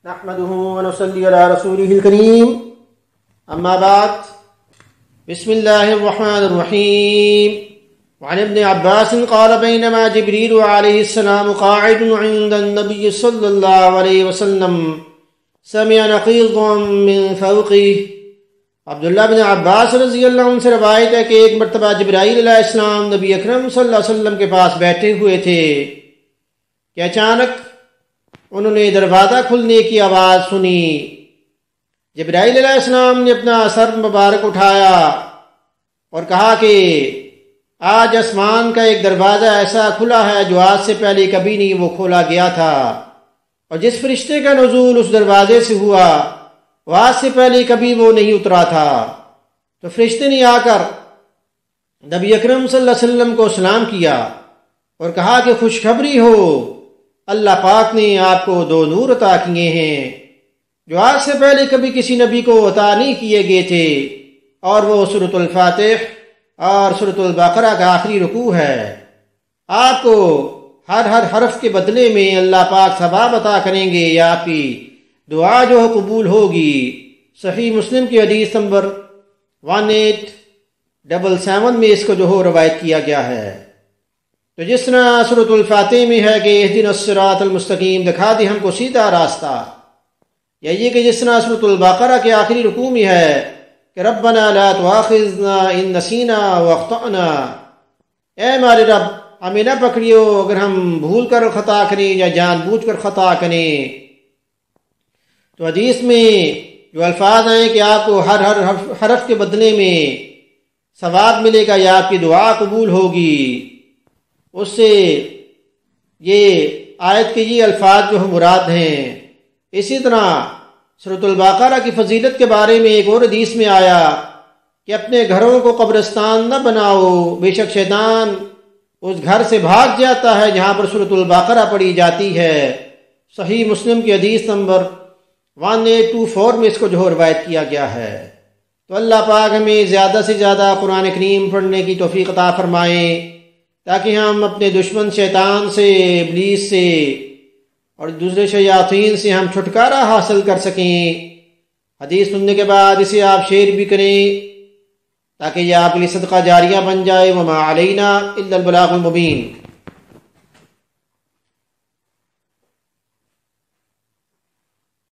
نحمده ونصلي على رسوله الكريم أما بعد بسم الله الرحمن الرحيم وعن ابن عباس قال بينما جبريل عليه السلام قاعد عند النبي صلى الله عليه وسلم سمع نقيضا من فوقه۔ عبداللہ بن عباس رضی اللہ عنہ سے روایت ہے کہ ایک مرتبہ جبرائیل علیہ السلام نبی اکرم صلی اللہ علیہ وسلم کے پاس بیٹھے ہوئے تھے کہ اچانک انہوں نے دروازہ کھلنے کی آواز سنی۔ جبرائیل علیہ السلام نے اپنا سر مبارک اٹھایا اور کہا کہ آج آسمان کا ایک دروازہ ایسا کھلا ہے جو آج سے پہلے کبھی نہیں وہ کھولا گیا تھا، اور جس فرشتے کا نزول اس دروازے سے ہوا وہ آج سے پہلے کبھی وہ نہیں اترا تھا۔ تو فرشتے نے آ کر نبی اکرم صلی اللہ علیہ وسلم کو سلام کیا اور کہا کہ خوشخبری ہو، اللہ پاک نے آپ کو 2 نور عطا کیے ہیں جو آج سے پہلے کبھی کسی نبی کو عطا نہیں کیے گئے تھے، اور وہ سورۃ الفاتح اور سورۃ البقرہ کا آخری رکوع ہے۔ آپ کو ہر حرف کے بدلے میں اللہ پاک ثواب عطا کریں گے، یا آپ کی دعا جو ہے قبول ہوگی۔ صحیح مسلم کی حدیث نمبر 1877 میں اس کو جو ہو روایت کیا گیا ہے۔ تو جس طرح سورۃ الفاتح میں ہے کہ اہدنا الصراط المستقیم، دکھا دے ہم کو سیدھا راستہ، یا یہ کہ جس طرح سورۃ البقرہ کے آخری رکوع میں ہے کہ ربنا لا تؤاخذنا ان نسینا واخطأنا، اے ہمارے رب ہمیں نہ پکڑیو اگر ہم بھول کر خطا کریں یا جان بوجھ کر خطا کریں۔ تو حدیث میں جو الفاظ ہیں کہ آپ کو ہر حرف کے بدلے میں ثواب ملے گا یا آپ کی دعا قبول ہوگی، اس سے یہ آیت کے یہ الفاظ جو مراد ہیں۔ اسی طرح سورۃ البقرہ کی فضیلت کے بارے میں ایک اور حدیث میں آیا کہ اپنے گھروں کو قبرستان نہ بناؤ، بے شک شیطان اس گھر سے بھاگ جاتا ہے جہاں پر سورۃ البقرہ پڑھی جاتی ہے۔ صحیح مسلم کی حدیث نمبر 1824 میں اس کو جو روایت کیا گیا ہے۔ تو اللہ پاک ہمیں زیادہ سے زیادہ قرآن کریم پڑھنے کی توفیق عطا فرمائیں تاکہ ہم اپنے دشمن شیطان سے، ابلیس سے اور دوسرے شیاطین سے ہم چھٹکارا حاصل کر سکیں۔ حدیث سننے کے بعد اسے آپ شیئر بھی کریں تاکہ یہ آپ کے لیے صدقہ جاریہ بن جائے۔ وما علینا الا البلاغ المبین۔